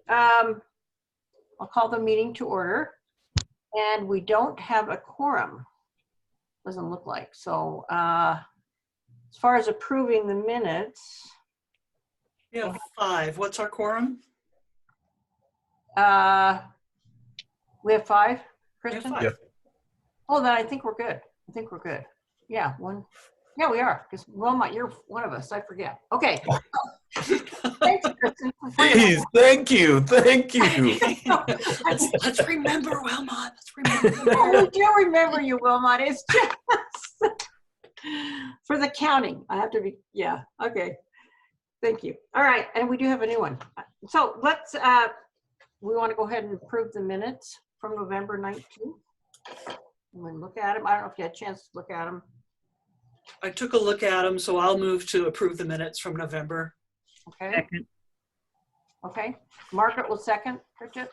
I'll call the meeting to order, and we don't have a quorum. Doesn't look like. So as far as approving the minutes, we have 5. What's our quorum? we have 5, We have Kristen? 5. Yep. Oh, then I think we're good. I think we're good. Yeah, one. Yeah, we are, because Wilma, you're one of us. I forget. Okay. Thanks, Kristen. Please, thank you. Let's remember, Wilmot. Let's remember. We do remember you, Wilmot. It's just for the counting. I have to be, yeah, okay. Thank you. All right, and we do have a new one. So let's, we want to go ahead and approve the minutes from November 19th. I'm going to look at them. I don't know if you had a chance to look at them. I took a look at them, so I'll move to approve the minutes from November. Okay. Second. Okay. Margaret will second. Bridget.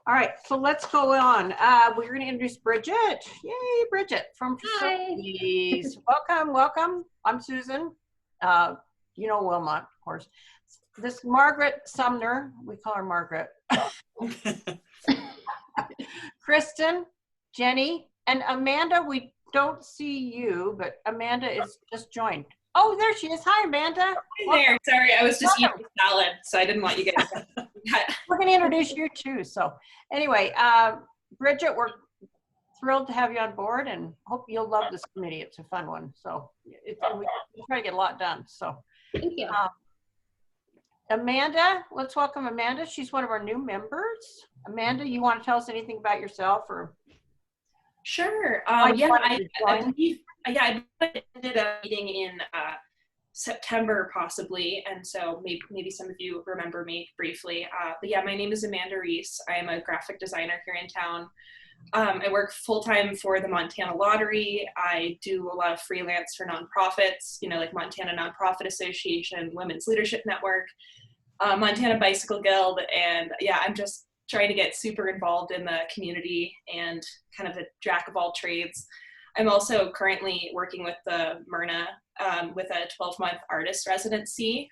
All right. So let's go on. We're going to introduce Bridget. Yay, Bridget from Facilities. Welcome, welcome. I'm Susan. You know Wilmot, of course. This Margaret Sumner. We call her Margaret. Kristen, Jenny, and Amanda. We don't see you, but Amanda is just joined. Oh, there she is. Hi, Amanda. Hi there. Sorry, I was just eating salad, so I didn't want you guys to. We're going to introduce you too. So anyway, Bridget, we're thrilled to have you on board and hope you'll love this committee. It's a fun one. So we try to get a lot done. So Thank you. Amanda, let's welcome Amanda. She's one of our new members. Amanda, you want to tell us anything about yourself or? Sure. I attended a meeting in September possibly, and so maybe some of you remember me briefly. But yeah, my name is Amanda Reese. I am a graphic designer here in town. I work full-time for the Montana Lottery. I do a lot of freelance for nonprofits, you know, like Montana Nonprofit Association, Women's Leadership Network, Montana Bicycle Guild, and yeah, I'm just trying to get super involved in the community and kind of a jack of all trades. I'm also currently working with the Myrna with a 12-month artist residency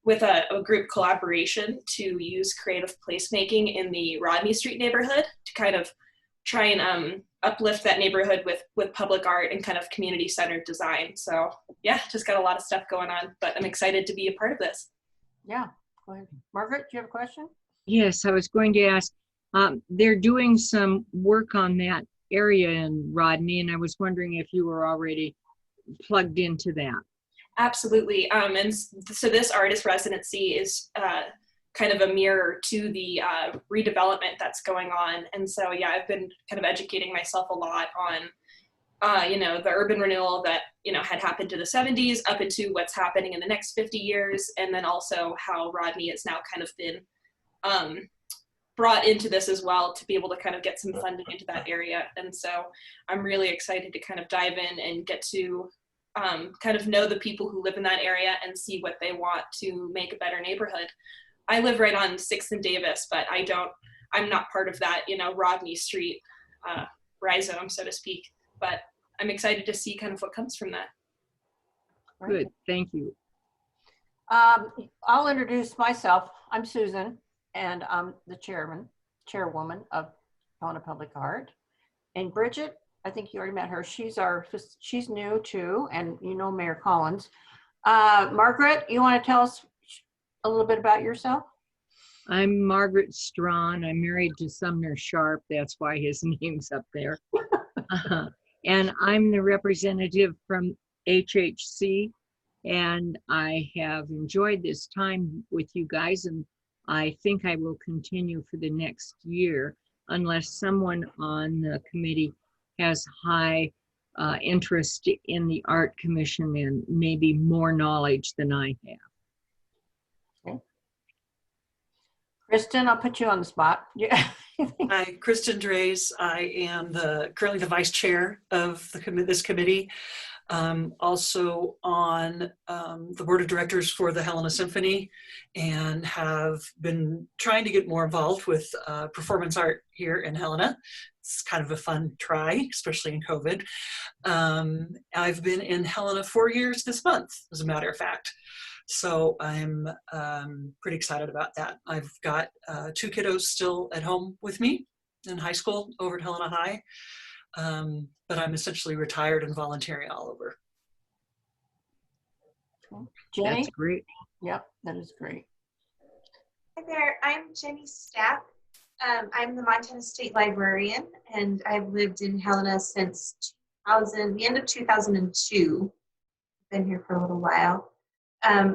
with a group collaboration to use creative placemaking in the Rodney Street neighborhood to kind of try and uplift that neighborhood with public art and kind of community-centered design. So yeah, just got a lot of stuff going on, but I'm excited to be a part of this. Yeah, go ahead. Margaret, do you have a question? Yes, I was going to ask, they're doing some work on that area in Rodney, and I was wondering if you were already plugged into that. Absolutely. And so this artist residency is kind of a mirror to the redevelopment that's going on. And so, yeah, I've been kind of educating myself a lot on, you know, the urban renewal that, you know, had happened to the 70s up into what's happening in the next 50 years. And then also how Rodney has now kind of been brought into this as well to be able to kind of get some funding into that area. And so I'm really excited to kind of dive in and get to kind of know the people who live in that area and see what they want to make a better neighborhood. I live right on 6th and Davis, but I'm not part of that, you know, Rodney Street rhizome, so to speak, but I'm excited to see kind of what comes from that. Good, thank you. I'll introduce myself. I'm Susan, and I'm the chairwoman of Helena Public Art. And Bridget, I think you already met her. She's new too, and you know Mayor Collins. Margaret, you want to tell us a little bit about yourself? I'm Margaret Strawn. I'm married to Sumner Sharp. That's why his name's up there. And I'm the representative from HHC. And I have enjoyed this time with you guys, and I think I will continue for the next year unless someone on the committee has high interest in the Art Commission and maybe more knowledge than I have. Okay. Kristen, I'll put you on the spot. Yeah. Hi, Kristen Drays. I am currently the vice chair of this committee. Also on the board of directors for the Helena Symphony, and have been trying to get more involved with performance art here in Helena. It's kind of a fun try, especially in COVID. I've been in Helena 4 years this month, as a matter of fact. So I'm pretty excited about that. I've got 2 kiddos still at home with me in high school over at Helena High, but I'm essentially retired and volunteering all over. Jenny? That's great. Yep, that is great. Hi there, I'm Jenny Stapp. I'm the Montana State Librarian, and I've lived in Helena since the end of 2002. Been here for a little while.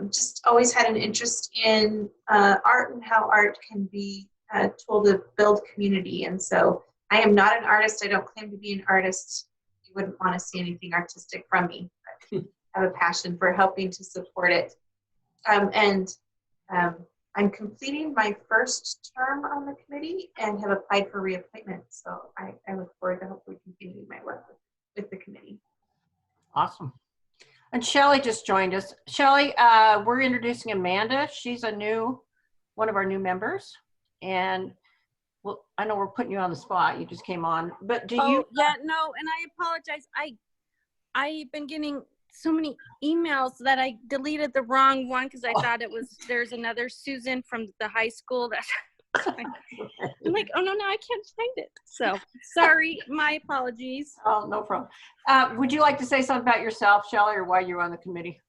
Just always had an interest in art and how art can be a tool to build community. And so I am not an artist. I don't claim to be an artist. You wouldn't want to see anything artistic from me. But I have a passion for helping to support it. I'm completing my first term on the committee and have applied for reappointment. So I look forward to hopefully continuing my work with the committee. Awesome. And Shelley just joined us. Shelley, we're introducing Amanda. She's one of our new members. And well, I know we're putting you on the spot. You just came on, but do you? Yeah, no, and I apologize. I've been getting so many emails that I deleted the wrong one because I thought there's another Susan from the high school that I'm like, oh no, I can't find it. So sorry, my apologies. Oh, no problem. Would you like to say something about yourself, Shelley, or why you're on the committee?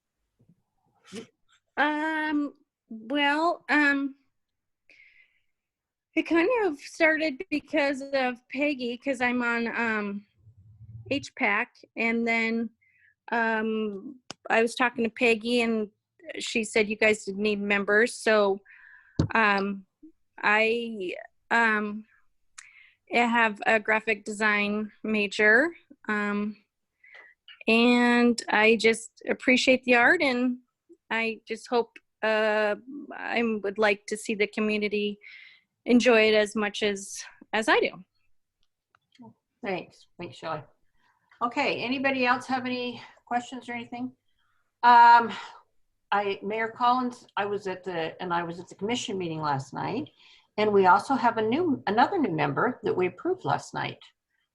Well, it kind of started because of Peggy, because I'm on HPAC, and then I was talking to Peggy, and she said you guys didn't need members, so I have a graphic design major, and I just appreciate the art, and I just hope I would like to see the community enjoy it as much as I do. Thanks, Shelley. Okay, anybody else have any questions or anything? Mayor Collins, I was at the commission meeting last night, and we also have another new member that we approved last night.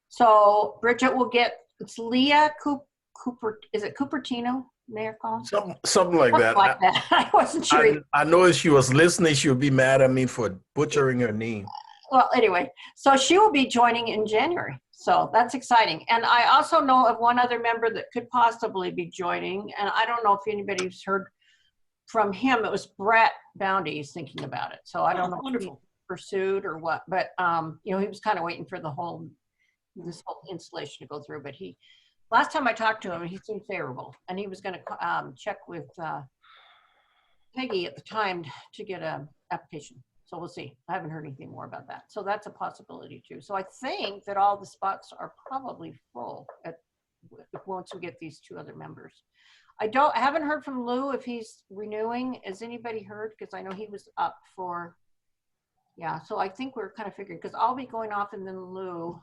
So Bridget will get, it's Leah Cooper, is it Cupertino, Mayor Collins? Something like that. Like that. I wasn't sure. I know if she was listening, she would be mad at me for butchering her name. Well, anyway, so she will be joining in January. So that's exciting. And I also know of one other member that could possibly be joining. And I don't know if anybody's heard from him. It was Brett Boundy is thinking about it. So I don't know if he pursued or what, but he was kind of waiting for this whole installation to go through. But last time I talked to him, he seemed favorable, and he was going to check with Peggy at the time to get an application. So we'll see. I haven't heard anything more about that. So that's a possibility too. So I think that all the spots are probably full once we get these 2 other members. I haven't heard from Lou if he's renewing. Has anybody heard? Because I know he was up for, yeah. So I think we're kind of figuring, because I'll be going off and then Lou.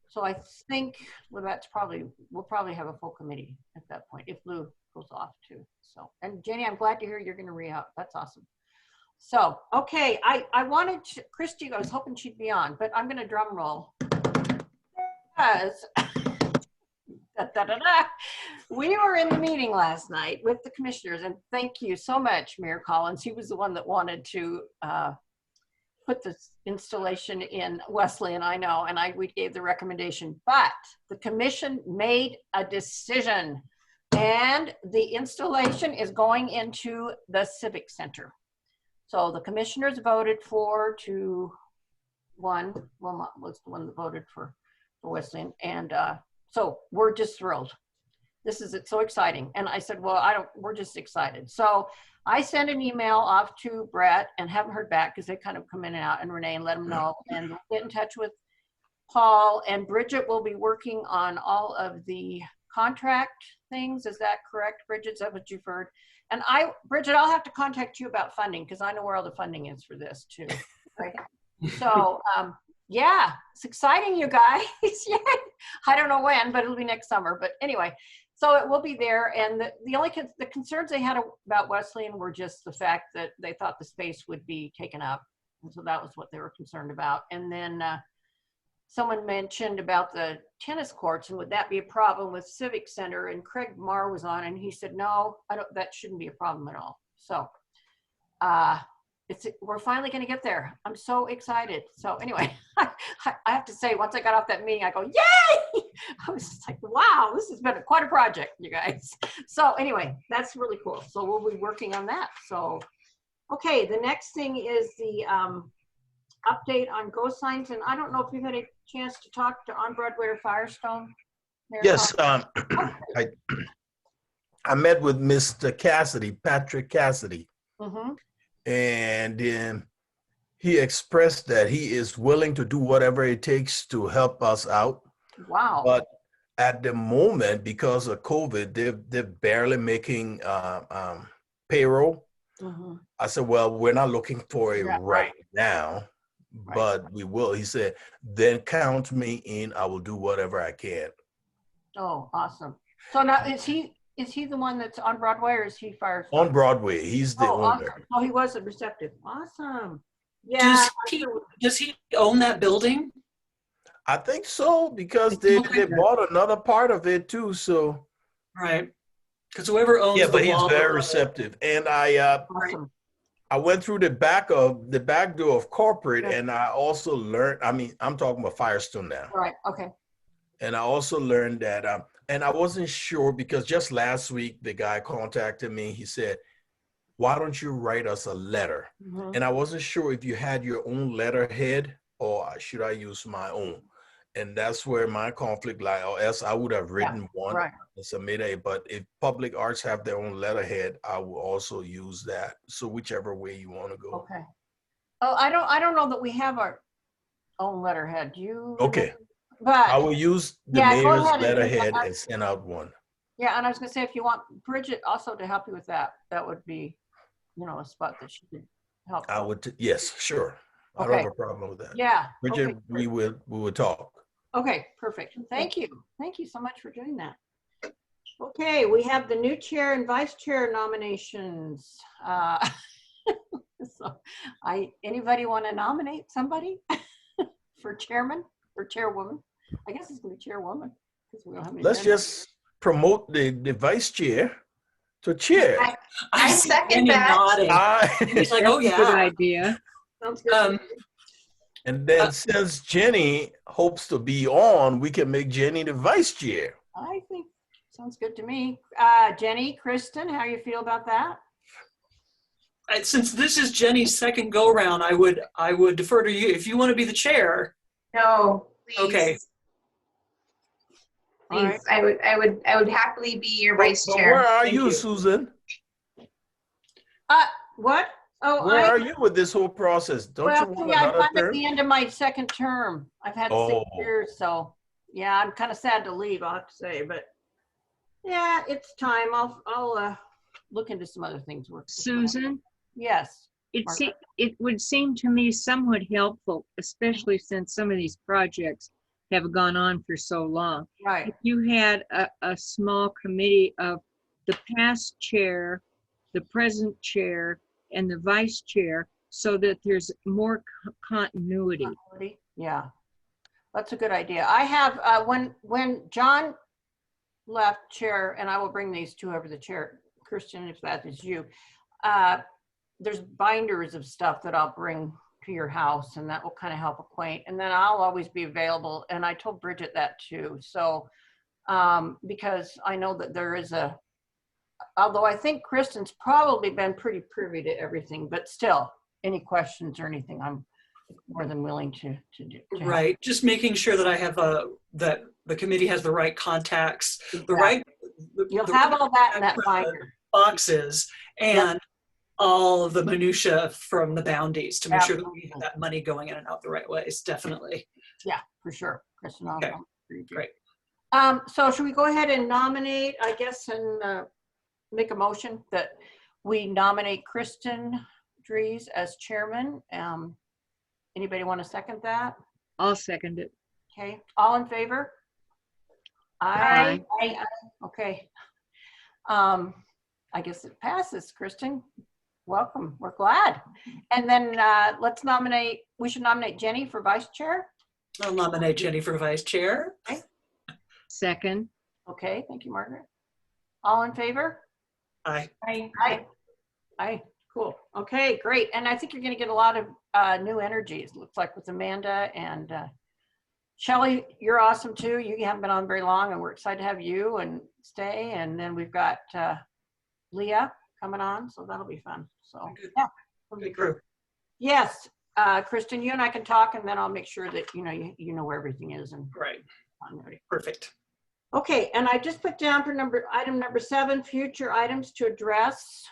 So I think we'll probably have a full committee at that point if Lou goes off too. So, and Jenny, I'm glad to hear you're going to re-up. That's awesome. So, okay, I wanted Christy, I was hoping she'd be on, but I'm going to drum roll because we were in the meeting last night with the commissioners, and thank you so much, Mayor Collins. He was the one that wanted to put this installation in Wesleyan, I know, and we gave the recommendation, but the commission made a decision, and the installation is going into the Civic Center. So the commissioners voted 4-1. Wilmot was the one that voted for Wesleyan. And so we're just thrilled. It's so exciting. And I said, well, we're just excited. So I sent an email off to Brett and haven't heard back because they kind of come in and out, and Renee, and let them know. And we'll get in touch with Paul, and Bridget will be working on all of the contract things. Is that correct, Bridget? Is that what you've heard? And Bridget, I'll have to contact you about funding because I know where all the funding is for this too. Right? So yeah, it's exciting, you guys. Yay. I don't know when, but it'll be next summer. But anyway, so it will be there. And the concerns they had about Wesleyan were just the fact that they thought the space would be taken up. And so that was what they were concerned about. And then someone mentioned about the tennis courts and would that be a problem with Civic Center? And Craig Marr was on and he said, no, that shouldn't be a problem at all. So we're finally going to get there. I'm so excited. So anyway, I have to say, once I got off that meeting, I go, yay! I was just like, wow, this has been quite a project, you guys. So anyway, that's really cool. So we'll be working on that. So, okay, the next thing is the update on ghost signs. And I don't know if you've had a chance to talk to On Broadway or Firestone. Yes, I met with Mr. Cassidy, Patrick Cassidy. Mm-hmm. And then he expressed that he is willing to do whatever it takes to help us out. Wow. But at the moment, because of COVID, they're barely making payroll. Mm-hmm. I said, well, we're not looking for it right now, Right. but we will. He said, then count me in. I will do whatever I can. Oh, awesome. So now is he the one that's on Broadway or is he Firestone? On Broadway, he's the owner. Awesome. Oh, he was receptive. Awesome. Yeah. Does he own that building? I think so, because they bought another part of it too. So right, because whoever owns but he's wall very receptive. And Awesome. I went through the back door of corporate, and I also learned. I mean, I'm talking about Firestone now. Right. Okay. And I also learned that, and I wasn't sure because just last week the guy contacted me. He said, "Why don't you write us a letter?" Mm-hmm. And I wasn't sure if you had your own letterhead or should I use my own. And that's where my conflict lies. Or else I would have written one and submitted it. But if Public Arts have their own letterhead, I will also use that. So whichever way you want to go. Okay. Oh, I don't know that we have our own letterhead. Do you? Okay. But I will use the mayor's letterhead and send out one. Yeah, and I was gonna say if you want Bridget also to help you with that, that would be, a spot that she could help. I would. Yes, sure. I don't have a problem with that. Yeah. Bridget, we will talk. Okay, perfect. Thank you. Thank you so much for doing that. Okay, we have the new chair and vice chair nominations. So anybody want to nominate somebody for chairman or chairwoman? I guess it's gonna be chairwoman because we don't have any. Let's just promote the vice chair to chair. I second that. He's like, oh yeah. Good idea. Sounds good. And then since Jenny hopes to be on, we can make Jenny the vice chair. I think sounds good to me. Jenny, Kristen, how you feel about that? Since this is Jenny's second go round, I would defer to you if you want to be the chair. No, please. Okay. Please, right. I would happily be your vice But chair. where are Thank you, you. Susan? What? Oh, where are you with this whole process? Don't you want another I'm term? at the end of my second term. I've had 6 years, so yeah, I'm kind of sad to leave, I'll have to say, but yeah, it's time. I'll look into some other things. Susan? Yes. It would seem to me somewhat helpful, especially since some of these projects have gone on for so long. Right. If you had a small committee of the past chair, the present chair, and the vice chair, so that there's more continuity. Yeah, that's a good idea. I have, when John left chair, and I will bring these two over the chair, Christian, if that is you, there's binders of stuff that I'll bring to your house, and that will kind of help acquaint. And then I'll always be available. And I told Bridget that too. So, because I know that there is although I think Kristen's probably been pretty privy to everything, but still, any questions or anything, I'm more than willing to do. Right, just making sure that I have that the committee has the right contacts, You'll have all that in that binder. Boxes, and all of the minutia from the bounties to make sure that we have that money going in and out the right ways. Definitely. Yeah, for sure. Kristen, okay. Great. So should we go ahead and nominate, I guess, and make a motion that we nominate Kristen Dries as chairman? Anybody want to second that? I'll second it. Okay, all in favor? Aye. Aye. Okay. I guess it passes, Kristen. Welcome, we're glad. And then we should nominate Jenny for vice chair. I'll nominate Jenny for vice chair. Second. Okay, thank you, Margaret. All in favor? Aye. Aye. Aye, cool. Okay, great. And I think you're gonna get a lot of new energies, looks like, with Amanda and Shelley, you're awesome too. You haven't been on very long and we're excited to have you and stay. And then we've got Leah coming on, so that'll be fun. So yeah, it'll be Good crew. good. Yes, Kristen, you and I can talk and then I'll make sure that you know where everything is and Right. I'm ready. Perfect. Okay, and I just put down for item number 7, future items to address.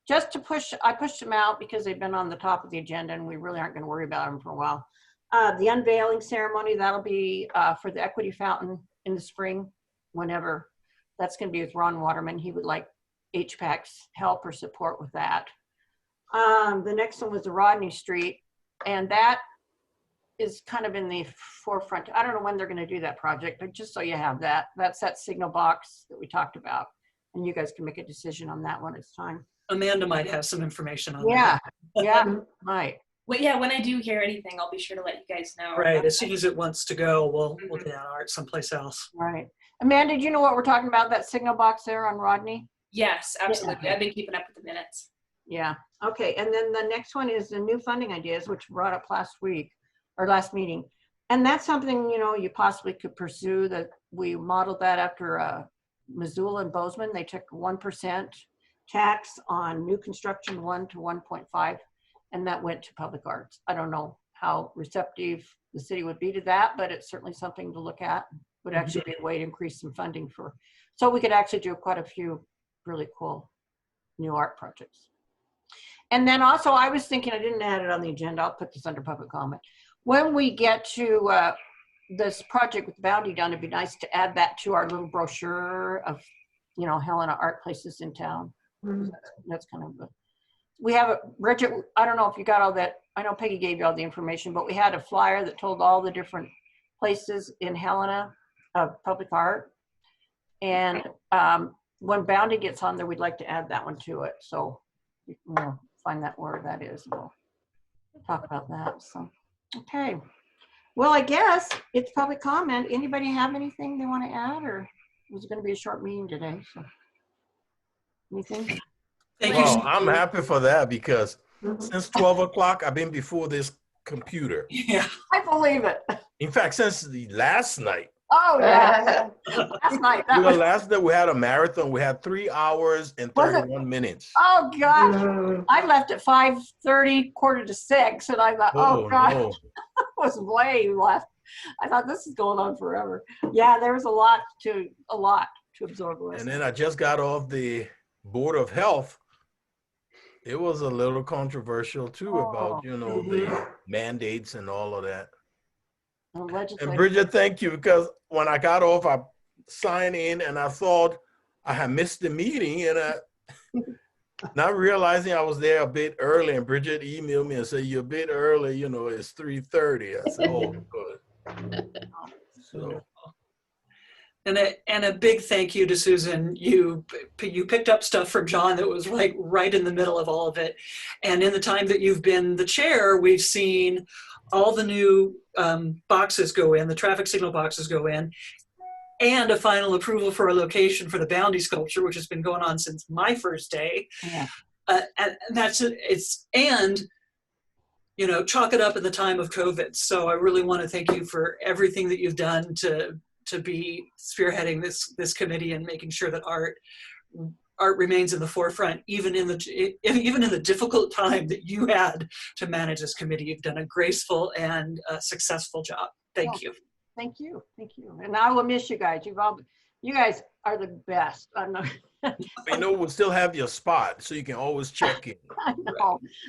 Just to I pushed them out because they've been on the top of the agenda and we really aren't going to worry about them for a while. The unveiling ceremony, that'll be for the equity fountain in the spring, whenever. That's going to be with Ron Waterman. He would like HPAC's help or support with that. The next one was the Rodney Street, and that is kind of in the forefront. I don't know when they're going to do that project, but just so you have that. That's that signal box that we talked about, and you guys can make a decision on that when it's time. Amanda might have some information on Yeah, that. yeah, might. Well, yeah, when I do hear anything, I'll be sure to let you guys know. Right. As soon as it wants to go, we'll get out art someplace else. Right. Amanda, do you know what we're talking about? That signal box there on Rodney? Yes, absolutely. I've been keeping up with the minutes. Yeah. Okay. And then the next one is the new funding ideas, which brought up last week or last meeting. And that's something, you possibly could pursue. That we modeled that after Missoula and Bozeman. They took 1% tax on new construction 1 to 1.5, and that went to public arts. I don't know how receptive the city would be to that, but it's certainly something to look at. Would actually be a way to increase some funding so we could actually do quite a few really cool new art projects. And then also I was thinking, I didn't add it on the agenda, I'll put this under public comment. When we get to this project with Bounty done, it'd be nice to add that to our little brochure of, Helena art places in town. Mm-hmm. That's kind of we have a, Bridget, I don't know if you got all that. I know Peggy gave you all the information, but we had a flyer that told all the different places in Helena of public art. And when Bounty gets on there, we'd like to add that one to it. So we'll find that where that is. We'll talk about that. So, okay. Well, I guess it's public comment. Anybody have anything they want to add, or was it going to be a short meeting today? So, anything? Well, I'm happy for that because since 12 o'clock, I've been before this computer. Yeah. I believe it. In fact, since the last night. Oh, yeah. Last night. Last night we had a marathon. We had 3 hours and 31 minutes. Oh, gosh. I left at 5:30, 5:45, and I thought, oh gosh, no. I was way left. I thought this is going on forever. Yeah, there was a lot to absorb. And then I just got off the Board of Health. It was a little controversial too about, the mandates and all of that. And Bridget, thank you, because when I got off, I signed in and I thought I had missed the meeting, and not realizing I was there a bit early, and Bridget emailed me and said, "You're a bit early, it's 3:30. I said, "Oh, good." So. And a big thank you to Susan. You picked up stuff from John that was like right in the middle of all of it. And in the time that you've been the chair, we've seen all the new boxes go in, the traffic signal boxes go in, and a final approval for a location for the Bounty sculpture, which has been going on since my first day. Yeah. And that's it. Chalk it up in the time of COVID. So I really want to thank you for everything that you've done to be spearheading this committee and making sure that art remains in the forefront, even in the difficult time that you had to manage this committee. You've done a graceful and successful job. Thank you. Thank you. And I will miss you guys. You guys are the best. I'm not. We'll still have your spot, so you can always check in.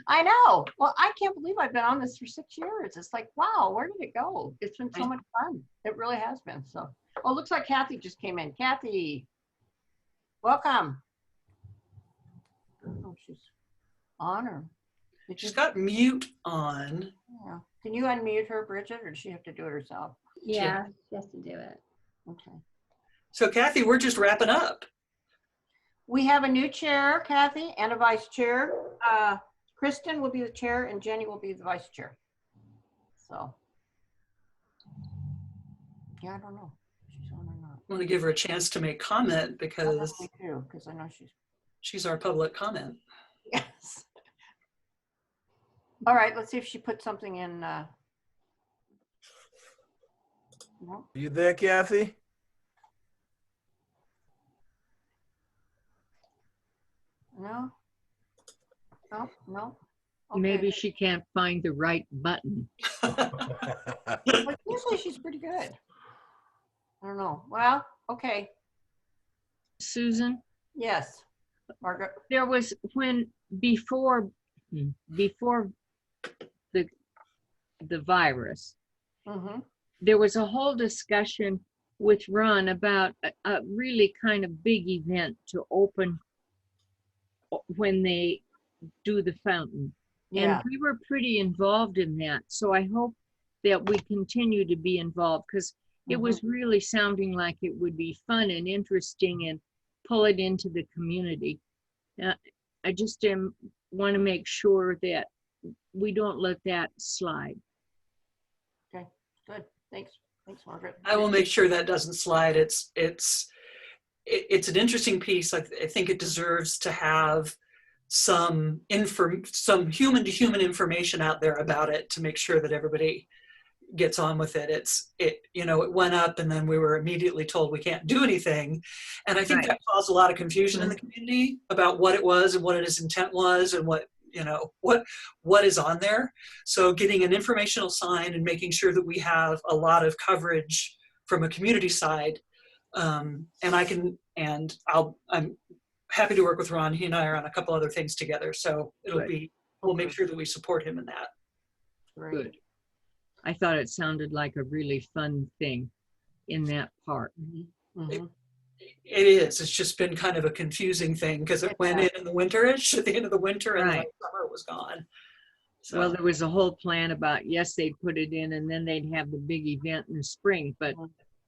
I know. Well, I can't believe I've been on this for 6 years. It's like, wow, where did it go? It's been so much fun. It really has been. So, it looks like Kathy just came in. Kathy, welcome. Oh, she's on, or she's got mute on. Yeah. Can you unmute her, Bridget, or does she have to do it herself? Yeah, she has to do it. Okay. So, Kathy, we're just wrapping up. We have a new chair, Kathy, and a vice chair. Kristen will be the chair and Jenny will be the vice chair. So Yeah, I don't know if she's on or not. I want to give her a chance to make comment I because me too, because I know she's. she's our public comment. Yes. All right, let's see if she put something in. No. You there, Kathy? No. No. No. Okay. Maybe she can't find the right button. But usually she's pretty good. I don't know. Well, okay. Susan, Yes, Margaret. there was before the virus, Mm-hmm. there was a whole discussion with Ron about a really kind of big event to open when they do the fountain. Yeah. And we were pretty involved in that. So I hope that we continue to be involved because it was really sounding like it would be fun and interesting and pull it into the community. I just want to make sure that we don't let that slide. Okay, good. Thanks. Thanks, Margaret. I will make sure that doesn't slide. It's an interesting piece. I think it deserves to have some human to human information out there about it to make sure that everybody gets on with it. It went up and then we were immediately told we can't do anything. And I think that caused a lot of confusion in the community about what it was and what its intent was and what is on there. So getting an informational sign and making sure that we have a lot of coverage from a community side. I'm happy to work with Ron. He and I are on a couple other things together. So we'll make sure that we support him in that. Good. I thought it sounded like a really fun thing in that part. Mm-hmm. It is. It's just been kind of a confusing thing because it went in the winterish at the end of the winter and then summer it was gone. So. Well, there was a whole plan about, yes, they'd put it in and then they'd have the big event in the spring, but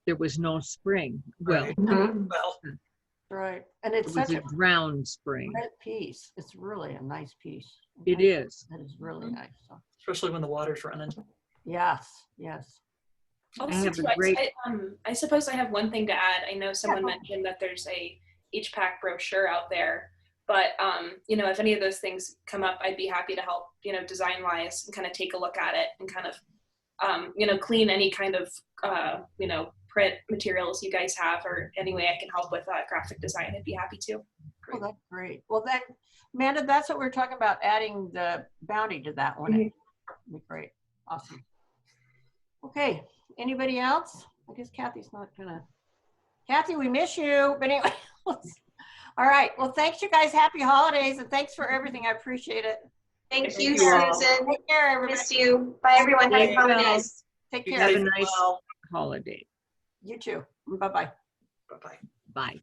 there was no spring. Well, Right. And it's it was such a drowned spring. great piece. It's really a nice piece. It is. That is really nice. So. Especially when the water's running. Yes, yes. I suppose I have one thing to add. I know someone mentioned that there's a HPAC brochure out there, but if any of those things come up, I'd be happy to help, design wise and kind of take a look at it and kind of, clean any kind of, print materials you guys have or any way I can help with graphic design. I'd be happy to. Great. Oh, that's great. Well, then, Amanda, that's what we're talking about, adding the bounty to that one. That'd be great. Awesome. Okay, anybody else? I guess Kathy's not gonna. Kathy, we miss you, but anyway. All right, well, thanks you guys. Happy holidays and thanks for everything. I appreciate it. Thank you, Susan. Take care, everybody. Miss you. Bye, everyone. Happy holidays. Take care. Have a nice holiday. You too. Bye-bye. Bye-bye. Bye.